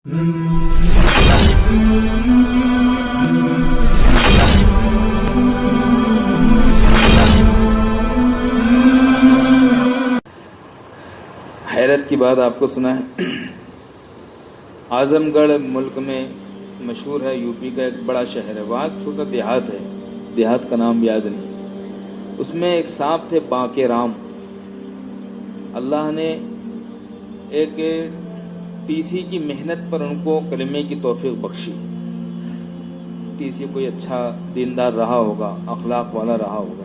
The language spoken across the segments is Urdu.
حیرت کی بات آپ کو سنا ہے، اعظم گڑھ ملک میں مشہور ہے، یو پی کا ایک بڑا شہر ہے، وہاں ایک چھوٹا دیہات ہے، دیہات کا نام یاد نہیں، اس میں ایک سانپ تھے بانکے رام۔ اللہ نے ایک ٹی سی کی محنت پر ان کو کلمے کی توفیق بخشی۔ ٹی سی کوئی اچھا دیندار رہا ہوگا، اخلاق والا رہا ہوگا،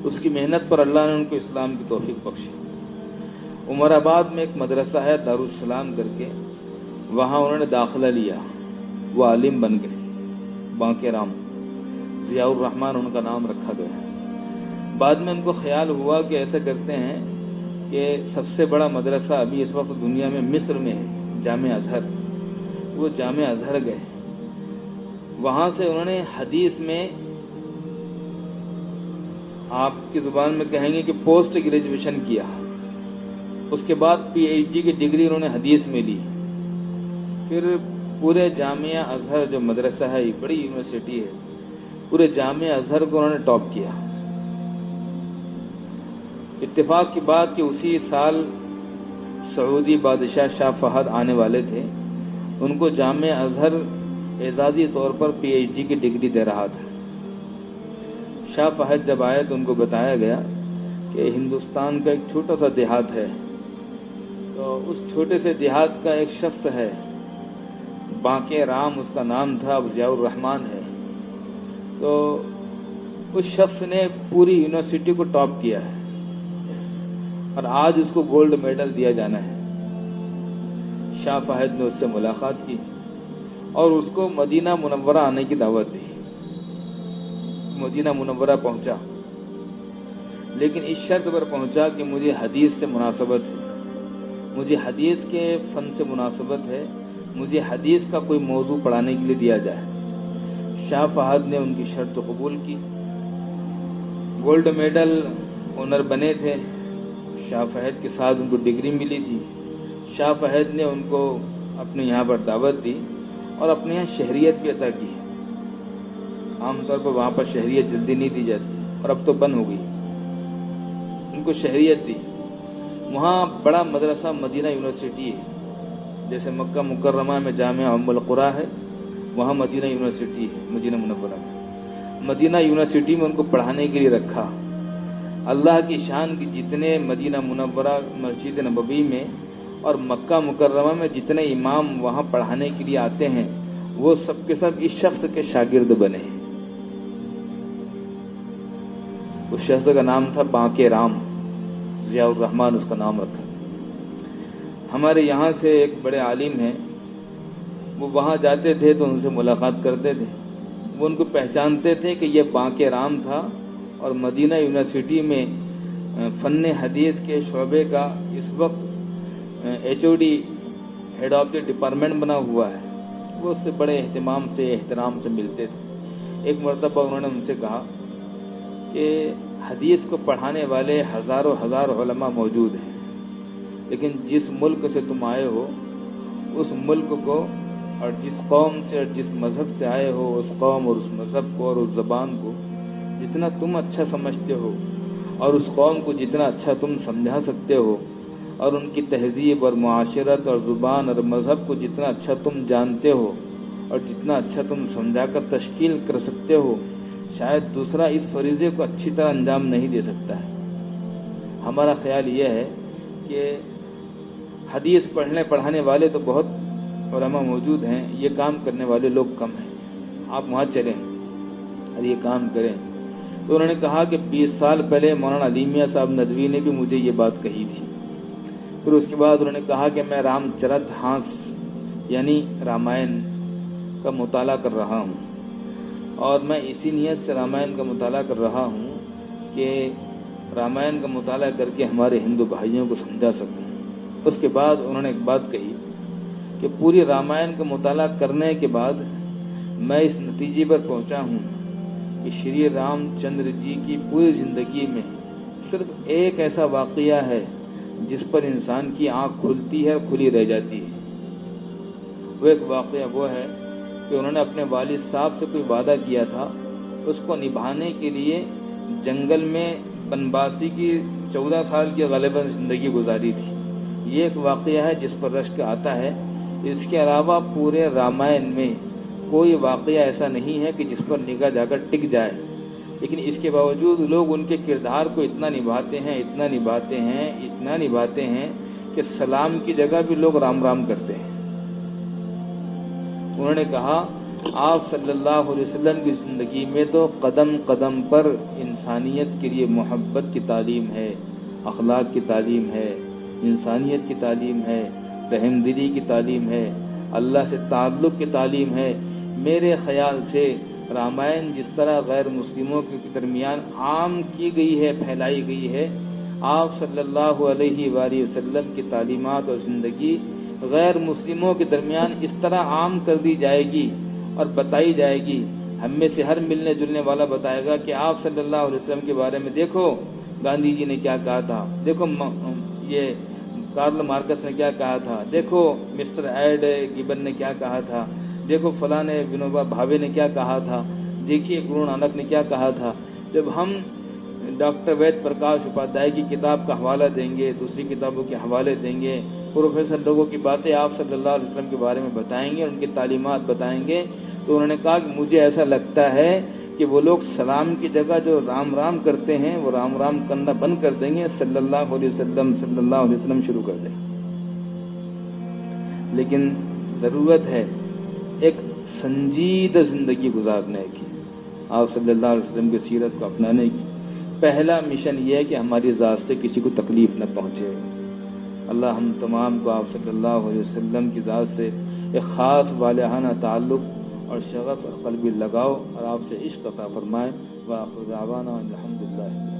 اس کی محنت پر اللہ نے ان کو اسلام کی توفیق بخشی۔ عمر آباد میں ایک مدرسہ ہے دارالسلام کر کے، وہاں انہوں نے داخلہ لیا، وہ عالم بن گئے، بانکے رام، ضیاء الرحمن ان کا نام رکھا گیا۔ بعد میں ان کو خیال ہوا کہ ایسا کرتے ہیں کہ سب سے بڑا مدرسہ ابھی اس وقت دنیا میں مصر میں ہے، جامع ازہر، وہ جامع ازہر گئے، وہاں سے انہوں نے حدیث میں، آپ کی زبان میں کہیں گے کہ پوسٹ گریجویشن کیا، اس کے بعد پی ایچ ڈی کی ڈگری انہوں نے حدیث میں لی، پھر پورے جامعہ ازہر جو مدرسہ ہے، یہ بڑی یونیورسٹی ہے، پورے جامعہ ازہر کو انہوں نے ٹاپ کیا۔ اتفاق کی بات کہ اسی سال سعودی بادشاہ شاہ فہد آنے والے تھے، ان کو جامعہ ازہر اعزازی طور پر پی ایچ ڈی کی ڈگری دے رہا تھا۔ شاہ فہد جب آئے تو ان کو بتایا گیا کہ ہندوستان کا ایک چھوٹا سا دیہات ہے، تو اس چھوٹے سے دیہات کا ایک شخص ہے، بانکے رام اس کا نام تھا، اب ضیاء الرحمن ہے، تو اس شخص نے پوری یونیورسٹی کو ٹاپ کیا ہے اور آج اس کو گولڈ میڈل دیا جانا ہے۔ شاہ فہد نے اس سے ملاقات کی اور اس کو مدینہ منورہ آنے کی دعوت دی۔ مدینہ منورہ پہنچا، لیکن اس شرط پر پہنچا کہ مجھے حدیث سے مناسبت ہے، مجھے حدیث کے فن سے مناسبت ہے، مجھے حدیث کا کوئی موضوع پڑھانے کے لیے دیا جائے۔ شاہ فہد نے ان کی شرط قبول کی، گولڈ میڈل آنر بنے تھے، شاہ فہد کے ساتھ ان کو ڈگری ملی تھی۔ شاہ فہد نے ان کو اپنے یہاں پر دعوت دی اور اپنے یہاں شہریت بھی عطا کی۔ عام طور پر وہاں پر شہریت جلدی نہیں دی جاتی اور اب تو بند ہو گئی، ان کو شہریت دی۔ وہاں بڑا مدرسہ مدینہ یونیورسٹی ہے، جیسے مکہ مکرمہ میں جامعہ ام القریٰ ہے، وہاں مدینہ یونیورسٹی ہے، مدینہ منورہ میں۔ مدینہ یونیورسٹی میں ان کو پڑھانے کے لیے رکھا۔ اللہ کی شان کی جتنے مدینہ منورہ مسجد نبوی میں اور مکہ مکرمہ میں جتنے امام وہاں پڑھانے کے لیے آتے ہیں، وہ سب کے سب اس شخص کے شاگرد بنے ہیں۔ اس شخص کا نام تھا بانکے رام، ضیاء الرحمن اس کا نام رکھا۔ ہمارے یہاں سے ایک بڑے عالم ہیں، وہ وہاں جاتے تھے تو ان سے ملاقات کرتے تھے، وہ ان کو پہچانتے تھے کہ یہ بانکے رام تھا اور مدینہ یونیورسٹی میں فن حدیث کے شعبے کا اس وقت H O D, head of the department بنا ہوا ہے۔ وہ اس سے بڑے اہتمام سے احترام سے ملتے تھے۔ ایک مرتبہ انہوں نے ان سے کہا کہ حدیث کو پڑھانے والے ہزاروں ہزار علماء موجود ہیں، لیکن جس ملک سے تم آئے ہو، اس ملک کو اور جس قوم سے اور جس مذہب سے آئے ہو، اس قوم اور اس مذہب کو اور اس زبان کو جتنا تم اچھا سمجھتے ہو اور اس قوم کو جتنا اچھا تم سمجھا سکتے ہو اور ان کی تہذیب اور معاشرت اور زبان اور مذہب کو جتنا اچھا تم جانتے ہو اور جتنا اچھا تم سمجھا کر تشکیل کر سکتے ہو، شاید دوسرا اس فریضے کو اچھی طرح انجام نہیں دے سکتا ہے۔ ہمارا خیال یہ ہے کہ حدیث پڑھانے والے تو بہت علماء موجود ہیں، یہ کام کرنے والے لوگ کم ہیں، آپ وہاں چلیں اور یہ کام کریں۔ تو انہوں نے کہا کہ 20 سال پہلے مولانا علی میاں صاحب ندوی نے بھی مجھے یہ بات کہی تھی۔ پھر اس کے بعد انہوں نے کہا کہ میں رام چرت ہانس یعنی رامائن کا مطالعہ کر رہا ہوں، اور میں اسی نیت سے رامائن کا مطالعہ کر رہا ہوں کہ رامائن کا مطالعہ کر کے ہمارے ہندو بھائیوں کو سمجھا سکوں۔ اس کے بعد انہوں نے ایک بات کہی کہ پوری رامائن کا مطالعہ کرنے کے بعد میں اس نتیجے پر پہنچا ہوں کہ شری رام چندر جی کی پوری زندگی میں صرف ایک ایسا واقعہ ہے جس پر انسان کی آنکھ کھلتی ہے اور کھلی رہ جاتی ہے، وہ ایک واقعہ وہ ہے کہ انہوں نے اپنے والد صاحب سے کوئی وعدہ کیا تھا، اس کو نبھانے کے لیے جنگل میں بنباسی کی 14 سال کی غالباً زندگی گزاری تھی۔ یہ ایک واقعہ ہے جس پر رشک آتا ہے۔ اس کے علاوہ پورے رامائن میں کوئی واقعہ ایسا نہیں ہے کہ جس پر نگاہ جا کر ٹک جائے، لیکن اس کے باوجود لوگ ان کے کردار کو اتنا نبھاتے ہیں، اتنا نبھاتے ہیں، اتنا نبھاتے ہیں کہ سلام کی جگہ بھی لوگ رام رام کرتے ہیں۔ انہوں نے کہا آپ صلی اللہ علیہ وسلم کی زندگی میں تو قدم قدم پر انسانیت کے لیے محبت کی تعلیم ہے، اخلاق کی تعلیم ہے، انسانیت کی تعلیم ہے، رحم دلی کی تعلیم ہے، اللہ سے تعلق کی تعلیم ہے۔ میرے خیال سے رامائن جس طرح غیر مسلموں کے درمیان عام کی گئی ہے، پھیلائی گئی ہے، آپ صلی اللہ علیہ وآلہ وسلم کی تعلیمات اور زندگی غیر مسلموں کے درمیان اس طرح عام کر دی جائے گی اور بتائی جائے گی۔ ہم میں سے ہر ملنے جلنے والا بتائے گا کہ آپ صلی اللہ علیہ وسلم کے بارے میں دیکھو گاندھی جی نے کیا کہا تھا، دیکھو یہ کارل مارکس نے کیا کہا تھا، دیکھو مسٹر ایڈ گبن نے کیا کہا تھا، دیکھو فلاں نے ونوبا بھاوے نے کیا کہا تھا، دیکھیے گرو نانک نے کیا کہا تھا۔ جب ہم ڈاکٹر وید پرکاش اپادھیائے کی کتاب کا حوالہ دیں گے، دوسری کتابوں کے حوالے دیں گے، پروفیسر لوگوں کی باتیں آپ صلی اللہ علیہ وسلم کے بارے میں بتائیں گے اور ان کی تعلیمات بتائیں گے، تو انہوں نے کہا کہ مجھے ایسا لگتا ہے کہ وہ لوگ سلام کی جگہ جو رام رام کرتے ہیں وہ رام رام کرنا بند کر دیں گے، صلی اللہ علیہ وسلم شروع کر دیں گے۔ لیکن ضرورت ہے ایک سنجیدہ زندگی گزارنے کی، آپ صلی اللہ علیہ وسلم کی سیرت کو اپنانے کی۔ پہلا مشن یہ ہے کہ ہماری ذات سے کسی کو تکلیف نہ پہنچے۔ اللہ ہم تمام کو آپ صلی اللہ علیہ وسلم کی ذات سے ایک خاص والہانہ تعلق اور شغف اور قلبی لگاؤ اور آپ سے عشق عطا فرمائے۔ وآخر دعوانا الحمدللہ۔